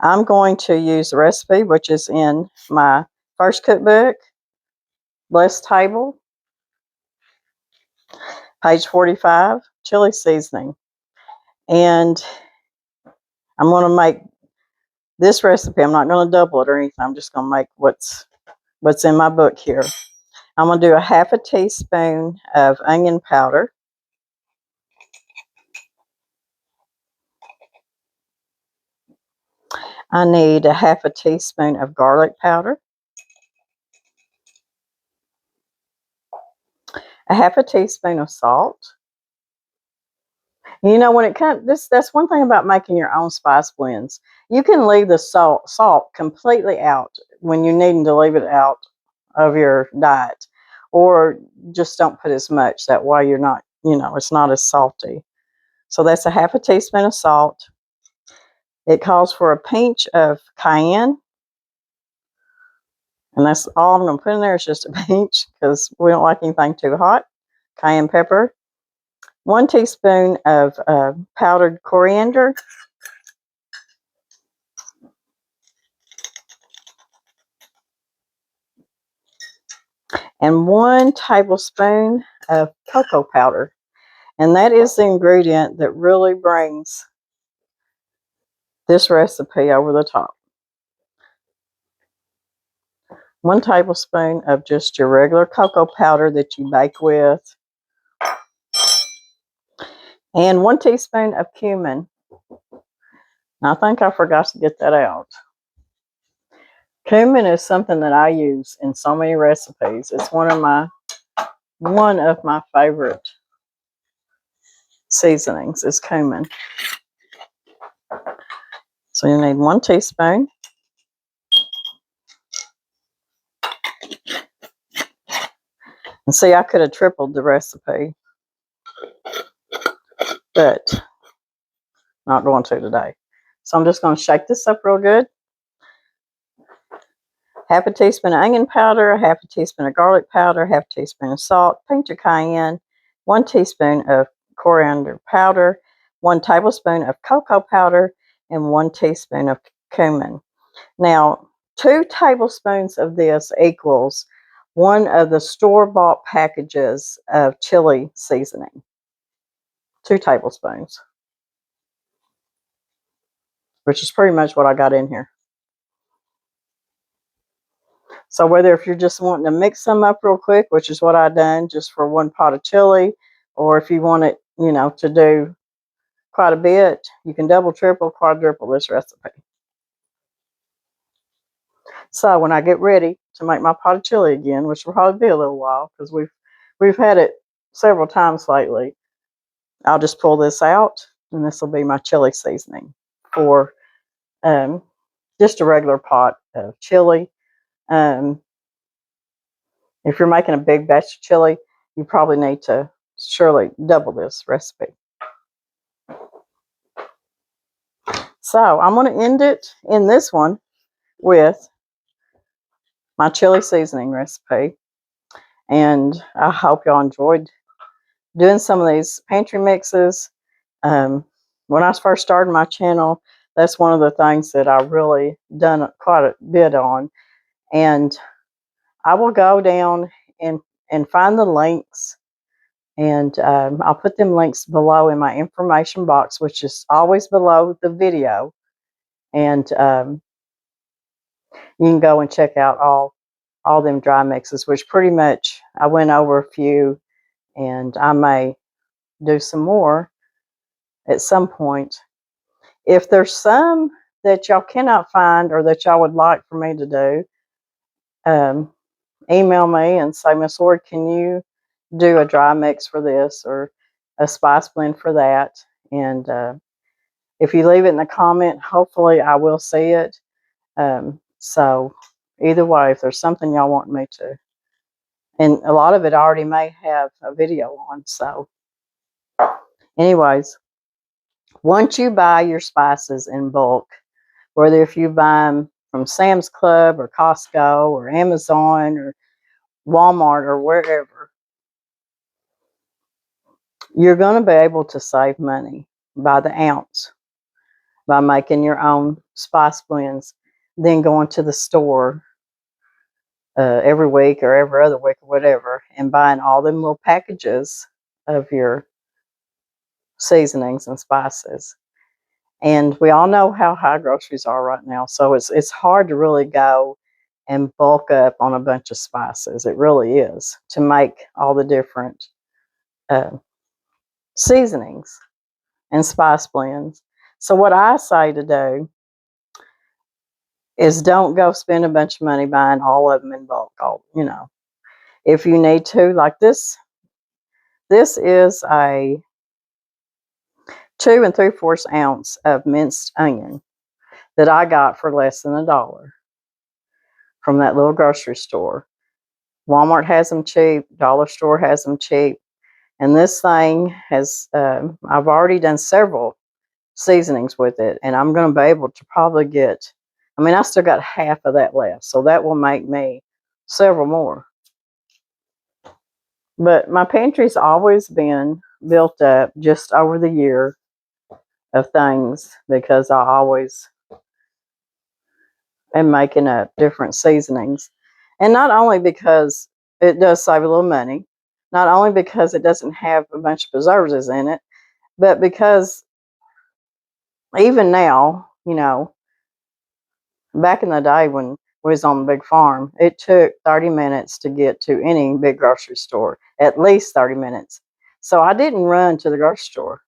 I'm going to use the recipe, which is in my first cookbook, Blessed Table, page 45, chili seasoning. And I'm going to make this recipe. I'm not going to double it or anything. I'm just going to make what's in my book here. I'm going to do a half a teaspoon of onion powder. I need a half a teaspoon of garlic powder. A half a teaspoon of salt. When it comes, that's one thing about making your own spice blends. You can leave the salt completely out when you're needing to leave it out of your diet, or just don't put as much. That way you're not, it's not as salty. So that's a half a teaspoon of salt. It calls for a pinch of cayenne. And that's all I'm going to put in there is just a pinch because we don't like anything too hot. Cayenne pepper. 1 teaspoon of powdered coriander. and 1 tablespoon of cocoa powder. And that is the ingredient that really brings this recipe over the top. 1 tablespoon of just your regular cocoa powder that you bake with. And 1 teaspoon of cumin. I think I forgot to get that out. Cumin is something that I use in so many recipes. It's one of my favorite seasonings is cumin. So you need 1 teaspoon. And see, I could have tripled the recipe, but not going to today. So I'm just going to shake this up real good. 1/2 teaspoon of onion powder, 1/2 teaspoon of garlic powder, 1/2 teaspoon of salt, pinch of cayenne, 1 teaspoon of coriander powder, 1 tablespoon of cocoa powder, and 1 teaspoon of cumin. Now, 2 tablespoons of this equals 1 of the store-bought packages of chili seasoning. 2 tablespoons. Which is pretty much what I got in here. So whether if you're just wanting to mix them up real quick, which is what I done just for 1 pot of chili, or if you want it, to do quite a bit, you can double, triple, quadruple this recipe. So when I get ready to make my pot of chili again, which will probably be a little while because we've had it several times lately, I'll just pull this out, and this will be my chili seasoning for just a regular pot of chili. If you're making a big batch of chili, you probably need to surely double this recipe. So I'm going to end it in this one with my chili seasoning recipe. And I hope y'all enjoyed doing some of these pantry mixes. When I first started my channel, that's one of the things that I really done quite a bit on. And I will go down and find the links. And I'll put them links below in my information box, which is always below the video. And you can go and check out all them dry mixes, which pretty much I went over a few, and I may do some more at some point. If there's some that y'all cannot find or that y'all would like for me to do, email me and say, Miss Lord, can you do a dry mix for this or a spice blend for that? And if you leave it in the comment, hopefully I will see it. So either way, if there's something y'all want me to, and a lot of it I already may have a video on. So anyways, once you buy your spices in bulk, whether if you buy them from Sam's Club or Costco or Amazon or Walmart or wherever, you're going to be able to save money by the ounce by making your own spice blends, then going to the store every week or every other week or whatever and buying all them little packages of your seasonings and spices. And we all know how high groceries are right now, so it's hard to really go and bulk up on a bunch of spices. It really is, to make all the different seasonings and spice blends. So what I say to do is don't go spend a bunch of money buying all of them in bulk. If you need to, like this is a 2 3/4 ounce of minced onion that I got for less than $1 from that little grocery store. Walmart has them cheap. Dollar store has them cheap. And this thing has, I've already done several seasonings with it. And I'm going to be able to probably get, I still got half of that left. So that will make me several more. But my pantry's always been built up just over the year of things because I always am making up different seasonings. And not only because it does save a little money. Not only because it doesn't have a bunch of preservatives in it, but because even now, back in the day when we was on the big farm, it took 30 minutes to get to any big grocery store, at least 30 minutes. So I didn't run to the grocery store.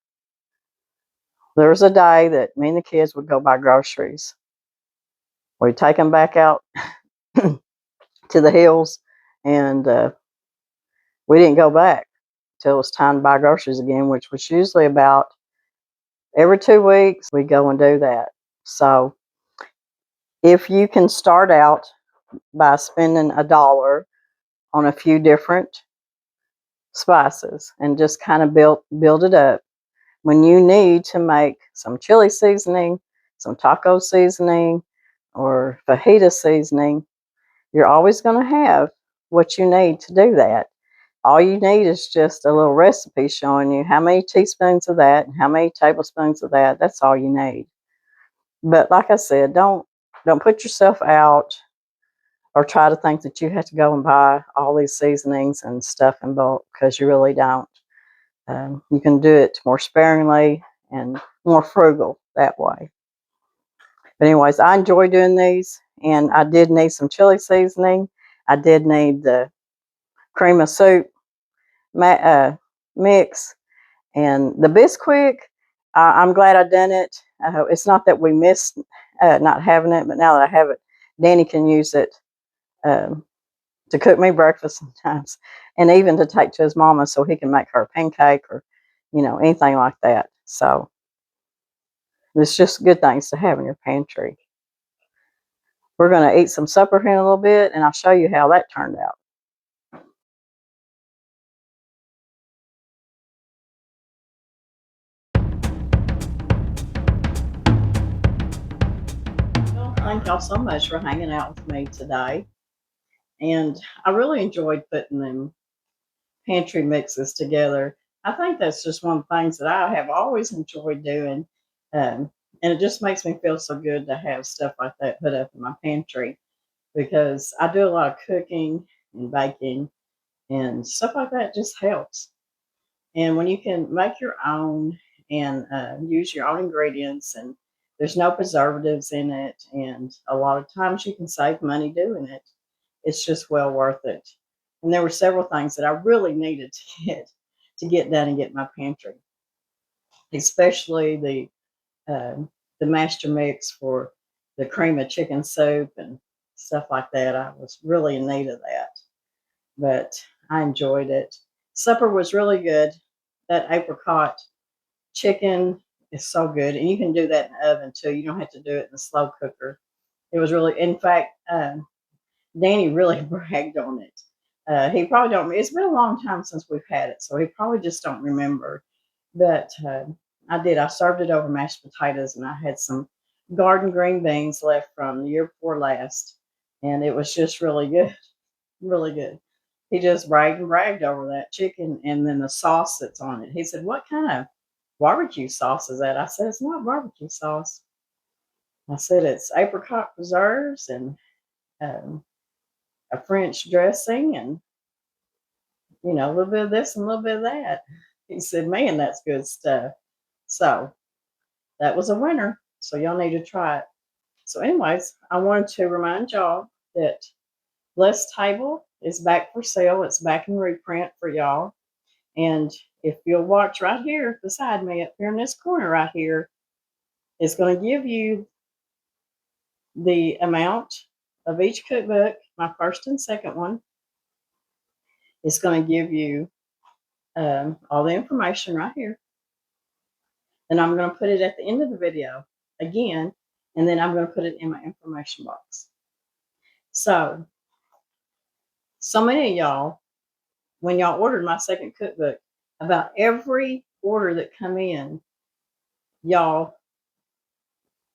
There was a day that me and the kids would go buy groceries. We'd take them back out to the hills, and we didn't go back till it was time to buy groceries again, which was usually about every 2 weeks. We go and do that. So if you can start out by spending $1 on a few different spices and just kind of build it up, when you need to make some chili seasoning, some taco seasoning, or fajita seasoning, you're always going to have what you need to do that. All you need is just a little recipe showing you how many teaspoons of that and how many tablespoons of that. That's all you need. But like I said, don't put yourself out or try to think that you have to go and buy all these seasonings and stuff in bulk, because you really don't. You can do it more sparingly and more frugal that way. But anyways, I enjoy doing these, and I did need some chili seasoning. I did need the cream of soup mix, and the Bisquick. I'm glad I done it. It's not that we missed not having it, but now that I have it, Danny can use it um, to cook me breakfast sometimes, and even to take to his mama so he can make her a pancake or, anything like that. So it's just good things to have in your pantry. We're going to eat some supper here in a little bit, and I'll show you how that turned out. Well, thank y'all so much for hanging out with me today. And I really enjoyed putting them pantry mixes together. I think that's just one of the things that I have always enjoyed doing. And it just makes me feel so good to have stuff like that put up in my pantry, because I do a lot of cooking and baking, and stuff like that just helps. And when you can make your own and use your own ingredients, and there's no preservatives in it, and a lot of times you can save money doing it, it's just well worth it. And there were several things that I really needed to get done and get in my pantry, especially the master mix for the cream of chicken soup and stuff like that. I was really in need of that, but I enjoyed it. Supper was really good. That apricot chicken is so good, and you can do that in the oven too. You don't have to do it in the slow cooker. It was really, in fact, Danny really bragged on it. He probably don't. It's been a long time since we've had it, so he probably just don't remember. But I did. I served it over mashed potatoes, and I had some garden green beans left from the year before last, and it was just really good, really good. He just bragged and bragged over that chicken, and then the sauce that's on it. He said, "What kind of barbecue sauce is that?" I said, "It's not barbecue sauce." I said, "It's apricot preserves and um, a French dressing, and a little bit of this and a little bit of that." He said, "Man, that's good stuff." So that was a winner. So y'all need to try it. So, anyways, I wanted to remind y'all that Blessed Table is back for sale. It's back in reprint for y'all. And if you'll watch right here beside me, up here in this corner right here, it's going to give you the amount of each cookbook, my first and second one. It's going to give you all the information right here. And I'm going to put it at the end of the video again, and then I'm going to put it in my information box. So many of y'all, when y'all ordered my second cookbook, about every order that come in, y'all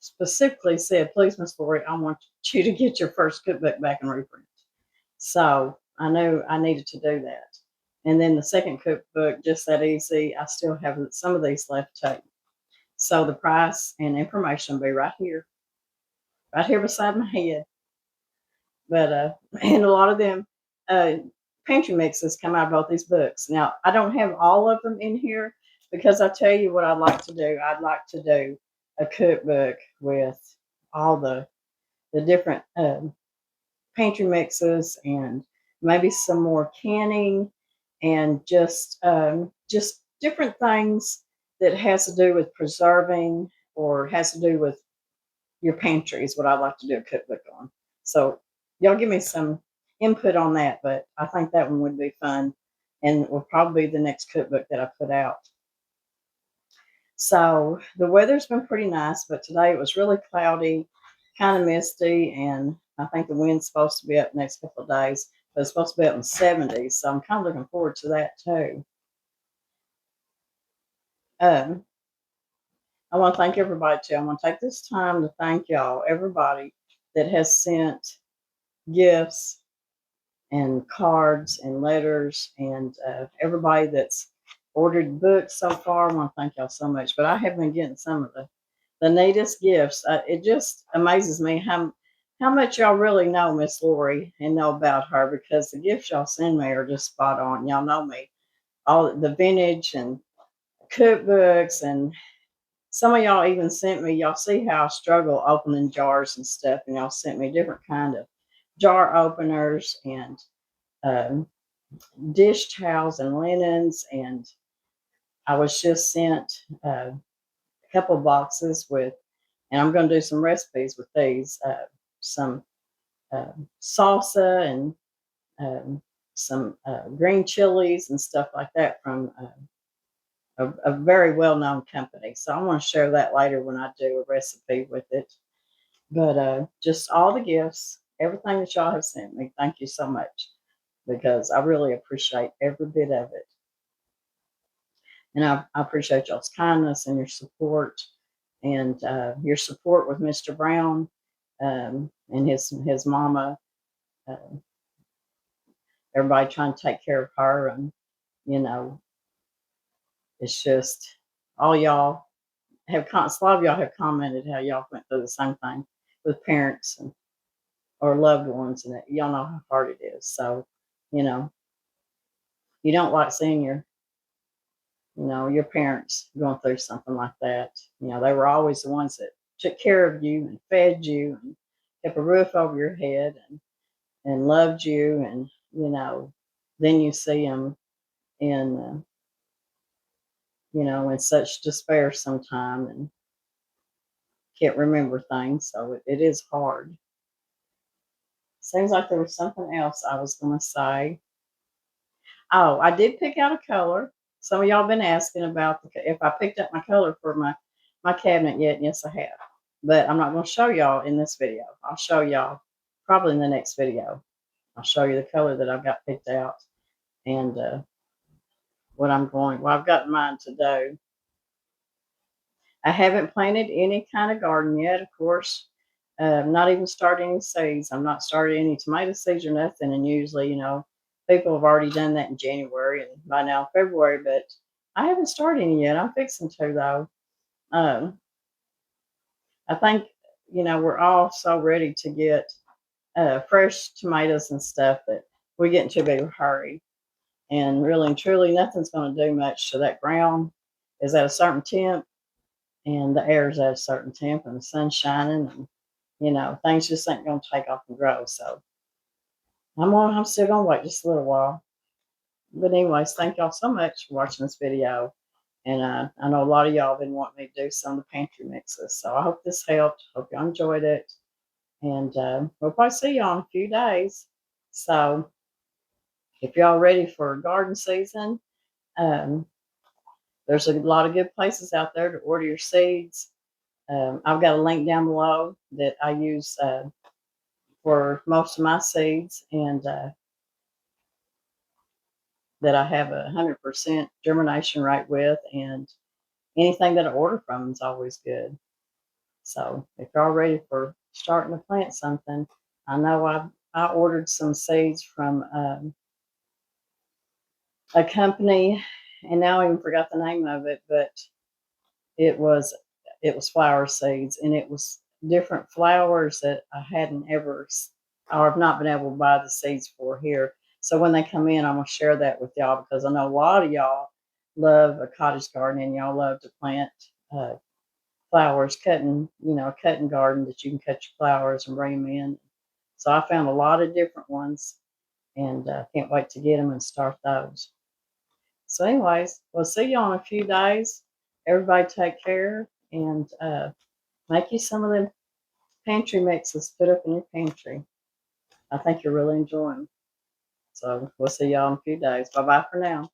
specifically said, "Please, Miss Lori, I want you to get your first cookbook back in reprint." So I knew I needed to do that. And then the second cookbook, just that easy. I still have some of these left too. So the price and information will be right here beside my head. But and a lot of them, pantry mixes come out of both these books. Now, I don't have all of them in here because I tell you what I'd like to do. I'd like to do a cookbook with all the different pantry mixes and maybe some more canning and just different things that has to do with preserving or has to do with your pantry is what I'd like to do a cookbook on. So y'all give me some input on that, but I think that one would be fun and will probably be the next cookbook that I put out. So the weather's been pretty nice, but today it was really cloudy, kind of misty, and I think the wind's supposed to be up the next couple of days, but it's supposed to be up in the 70s, so I'm kind of looking forward to that too. Um, I want to thank everybody too. I want to take this time to thank y'all, everybody that has sent gifts and cards and letters and everybody that's ordered books so far. I want to thank y'all so much. But I have been getting some of the neatest gifts. It just amazes me how much y'all really know Miss Lori and know about her because the gifts y'all send me are just spot on. Y'all know me. All the vintage and cookbooks and some of y'all even sent me, y'all see how I struggle opening jars and stuff, and y'all sent me different kind of jar openers and um, dish towels and linens. And I was just sent a couple boxes with, and I'm going to do some recipes with these, some salsa and some green chilies and stuff like that from a very well-known company. So I want to share that later when I do a recipe with it. But just all the gifts, everything that y'all have sent me, thank you so much because I really appreciate every bit of it. And I appreciate y'all's kindness and your support your support with Mr. Brown and his mama. Uh, Everybody trying to take care of her. And, you know, it's just all y'all have, a lot of y'all have commented how y'all went through the same thing with parents and or loved ones. And y'all know how hard it is. So, you know, you don't like seeing your parents going through something like that. You know, they were always the ones that took care of you and fed you and kept a roof over your head and loved you. And, then you see them in, in such despair sometime and can't remember things. So it is hard. Seems like there was something else I was going to say. Oh, I did pick out a color. Some of y'all been asking about if I picked up my color for my cabinet yet. Yes, I have. But I'm not going to show y'all in this video. I'll show y'all probably in the next video. I'll show you the color that I've got picked out and I've got mine to do. I haven't planted any kind of garden yet, of course. Not even started any seeds. I'm not started any tomato seeds or nothing. And usually, people have already done that in January and by now February, but I haven't started any yet. I'm fixing to though. I think, we're all so ready to get fresh tomatoes and stuff that we get into a big hurry. And really and truly, nothing's going to do much to that ground. Is at a certain temp, and the air is at a certain temp, and the sun's shining, and things just ain't going to take off and grow. So I'm still going to wait just a little while. But anyways, thank y'all so much for watching this video. And I know a lot of y'all have been wanting me to do some of the pantry mixes. So I hope this helped. Hope y'all enjoyed it. And we'll probably see y'all in a few days. So if y'all ready for garden season, there's a lot of good places out there to order your seeds. I've got a link down below that I use for most of my seeds and that I have 100% germination rate with, and anything that I order from is always good. So if y'all ready for starting to plant something, I know I ordered some seeds from a company, and now I even forgot the name of it, but it was flower seeds, and it was different flowers that I hadn't ever or have not been able to buy the seeds for here. So when they come in, I'm going to share that with y'all because I know a lot of y'all love a cottage garden and y'all love to plant flowers, cutting garden that you can cut your flowers and bring them in. So I found a lot of different ones and can't wait to get them and start those. So anyways, we'll see you in a few days. Everybody take care and make you some of the pantry mixes put up in your pantry. I think you'll really enjoy them. So we'll see y'all in a few days. Bye-bye for now.